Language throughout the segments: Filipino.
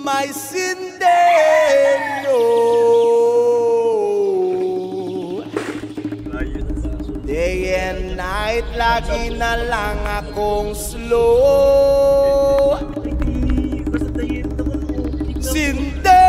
my sindeno. Day and night, lagi na lang akong slow. Sinde,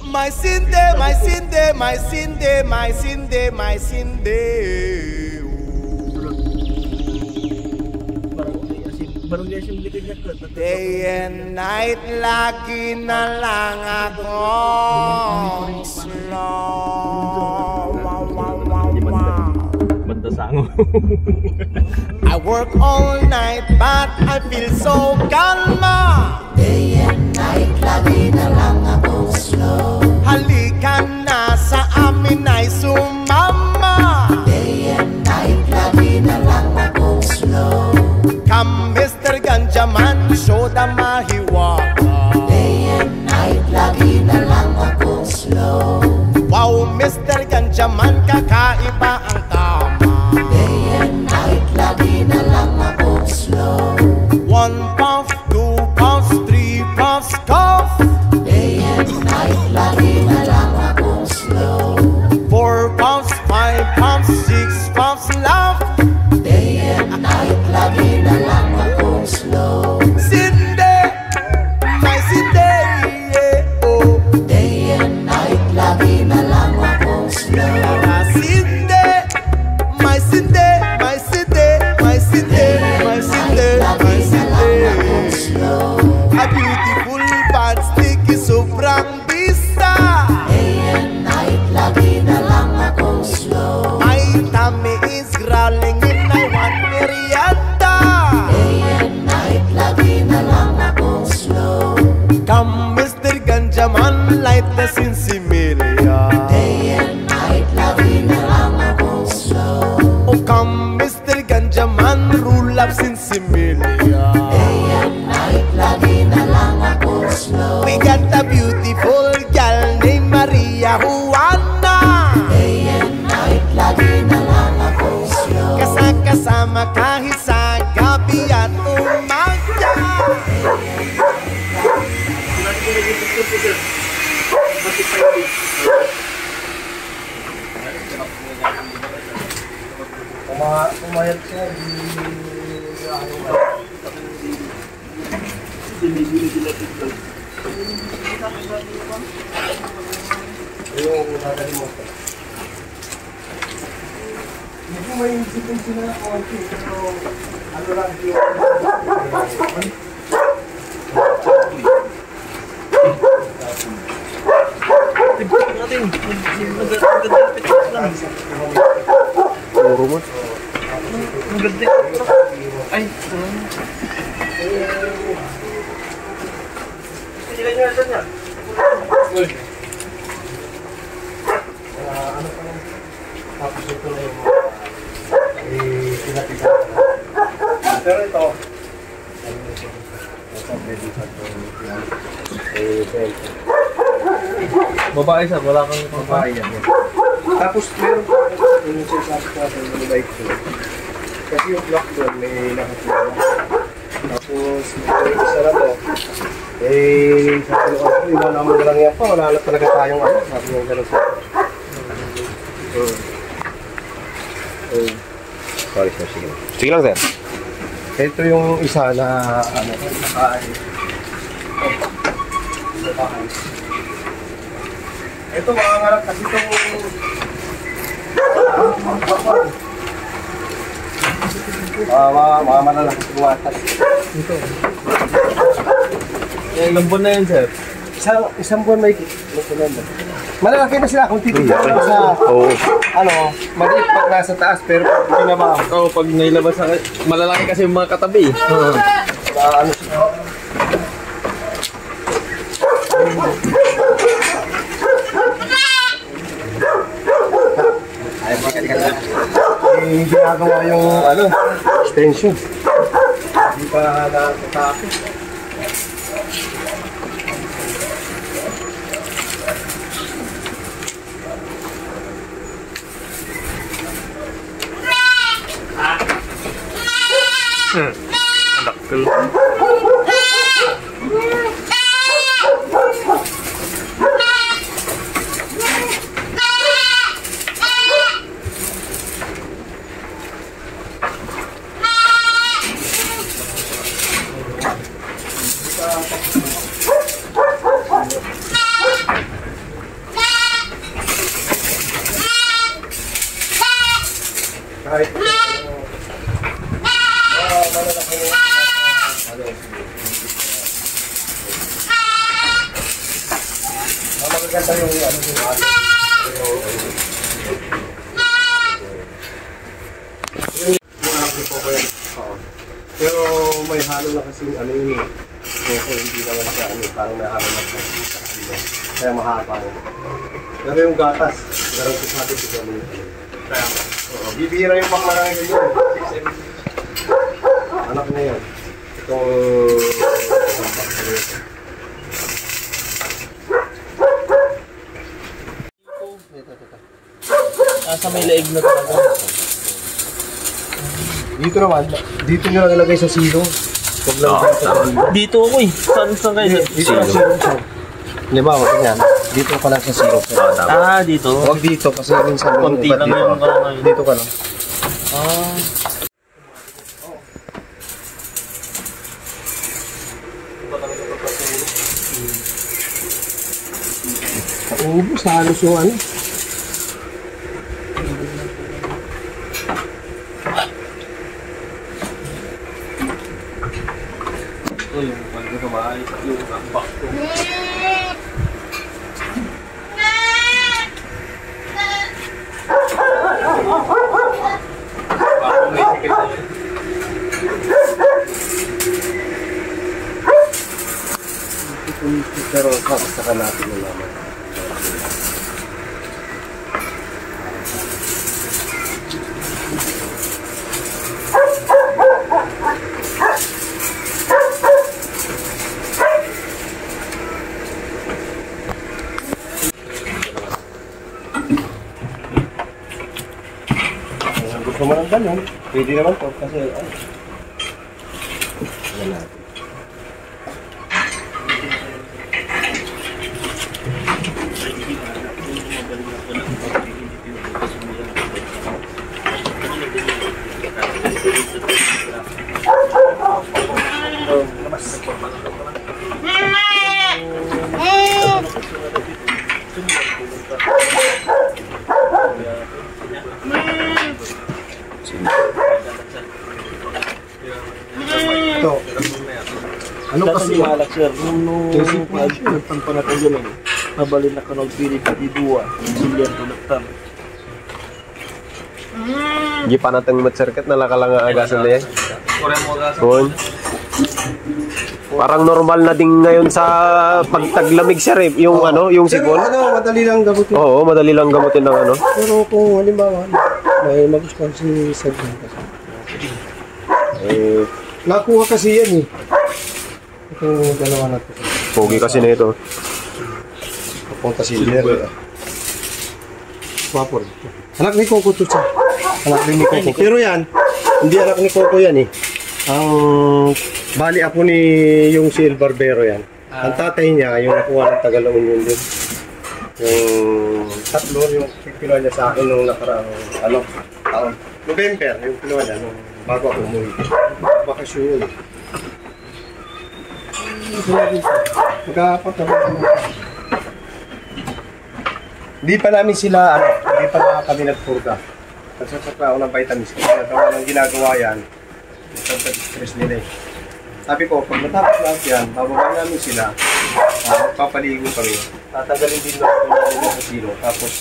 my sinde, my sinde, my sinde, my sinde, my sinde. Day and night, lagi na lang akong slow. I work all night but I feel so kalma. Day and night, lagi na lang akong slow. Halika na sa amin ay sumama. Day and night, lagi na lang akong slow. Come Mr. Ganjaman, show the mahiwaga. Day and night, lagi na lang akong slow. Wow Mr. Ganjaman, kakaiba ang tama. Day and night, lagi na lang akong slow. 1 puff, 2 puffs, 3 puffs, cough. Day and night, lagi na lang akong slow. 4 puffs, 5 puffs, 6 puffs, laugh. Day and night, lagi na lang akong slow. Sinde, my sinde, yeah, oh. Day and night, lagi na lang akong slow. Sinde, my sinde, my sinde, my sinde, my sinde, my sinde. A beautiful bad sticky sobrang bisa. Day and night, lagi na lang akong slow. My tummy is growling and I want merienda. Day and night, lagi na lang akong slow. Come Mr. Ganjaman, light the Sinsimilla. Day and night, lagi na lang akong slow. Oh come Mr. Ganjaman, rule up Sinsimilla. Day and night, lagi na lang akong slow. We got a beautiful girl named Maria Juana. Day and night, lagi na lang akong slow. Kasama kahit sa gabi at umaga. Pumayat siya medyo may isipin sila na konti pero ano lang yung puro mo. maganda. Ay, sige nyo natin yan. Ano pa lang, tapos ito na yung pinatigan. Pero ito, babae siya, wala kang babae yan. Tapos meron pa yung sinasabi ko natin yung light ko. Kasi yung block doon may nakatira. Tapos yung isa na to, sabi ko, iwan naman na lang yan pa, wala na talaga tayong ano, sabi ko gano'n siya. Sorry sir, sige lang. Sige lang sir. Ito yung isa na ano, nakain. Ito mga ngarap kasi itong mga malalaki tumatas. Ito. Ilang buwan na yun, sir? Isang buwan may malalaki na sila kung titignan mo sa ano, maliit pag nasa taas pero pag pinaba. Oo, pag nailabas sa malalaki kasi yung mga katabi. Ano siya? Ginagawa yung ano, extension. Hindi pa nakatapos. Dakkel. Kahit malalaki na magaganda yung ano yung pero may halo na kasi ano yun koko hindi naman siya ano parang nahalo na siya kaya mahaba yun pero yung gatas garang sasabi ko sa mga bibira yung panglarang yun 6 anak na yan itong Sa may leeg na talaga. dito naman dito nyo lang ilagay sa silo huwag lang Dito ako eh. Saan kayo? dito lang silong siya halimbawa ganyan dito ka lang sa silong Dito. huwag dito kasi minsan Konti lang yung ngayon. dito ka lang ubus na halos yung ano Ito yung pag kumaayos yung ambak ko. Bakit may ticket na yun? pero saka natin na naman gusto mo ng ganun, pwede naman to kasi ano yan natin ito ano kasi malak sir, nung pagpanpanatan yun eh, nabalin na kanong pilit at idua, silyan tulaktan. Hindi pa natin mat-circuit na lang agasan na yan. Kun. Parang normal na din ngayon sa pagtaglamig sir eh, yung ano, yung pero sipon. ano, madali lang gamutin Oo, madali lang gamutin ng ano. pero kung halimbawa may magustuhan si Sergeant kasi nakuha kasi yan eh itong dalawa na ito Pogi kasi na ito. papunta si Jerry Wapor anak ni Coco to siya anak din ni Coco pero yan hindi anak ni Coco yan eh ang bali ako ni yung si El Barbero yan ang tatay niya yung nakuha ng Tagalaon yun din yung tatlo yung pinuha niya sa akin nung nakaraang taon November yung pinuha niya nung bago ako umuwi bakasyon yun hindi pa namin sila hindi pa kami nagpurga nagsasakla ako ng vitamins kasi nagawa ng ginagawa yan isang stress nila eh sabi ko pag natapos lahat yan bababa namin sila magpapaligo kami tatagalin din natin sa silo tapos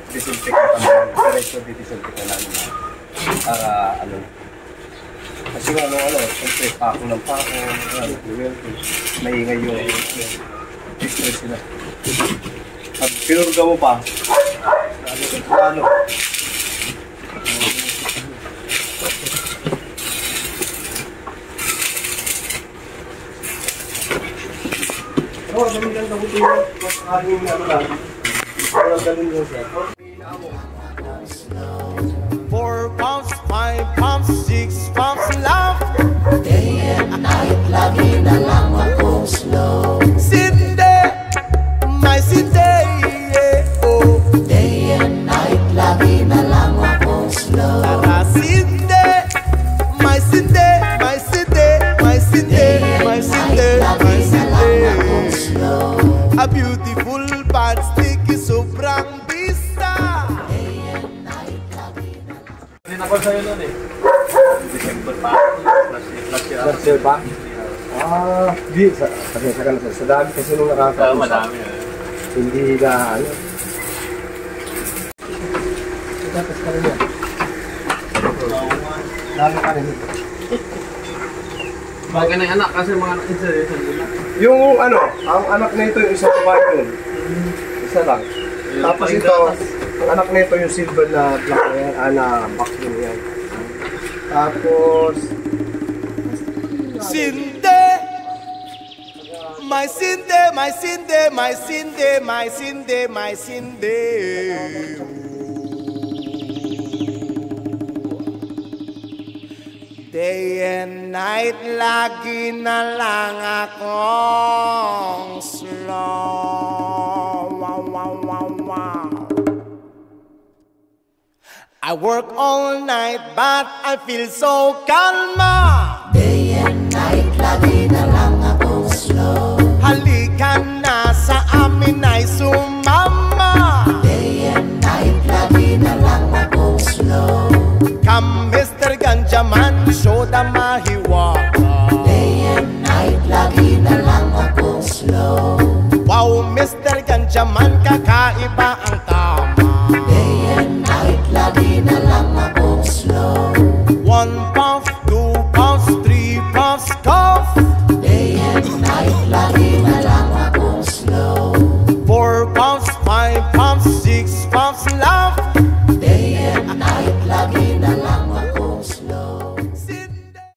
disinfect na kami diretso disinfect na namin para kasi siyempre pako ng pako maingay yung stress sila pag pinurga mo pa dami lang dapat yung mas aking lang walang ganun yun sir 4 pounds, 5 pounds, 6 pounds love. Day and night, lagi na lang akong slow. Cindy, my Cindy, yeah, oh. Day and night, lagi na lang akong slow. Tara Cindy, my Cindy, my Cindy, my Cindy, my Cindy, my Cindy. A beautiful bad sticky sobrang bisa. ako sa'yo nun eh. December pa. Last year pa? Di. Pasensya ka na sir. Sa dami kasi nung nakakausap. Madami Hindi na ano. Tapos ka rin yan. Lalo ka rin. Bagay na yung anak kasi mga anak isa nila. Yung ano, ang anak nito yung isang babae yun. Isa lang. Tapos ito, ang anak nito yung silver na black na yan, na box din yan. Tapos, Sinde, my Sinde, my Sinde, my Sinde, my Sinde, my Sinde. Day and night, lagi na lang akong slow. Wow, wow, wow, wow. I work all night, but I feel so calma. Day and night, lagi na lang akong slow. Halika na sa amin ay sumama. Day and night, lagi na lang akong slow. Come, Mr. Ganjaman, show them a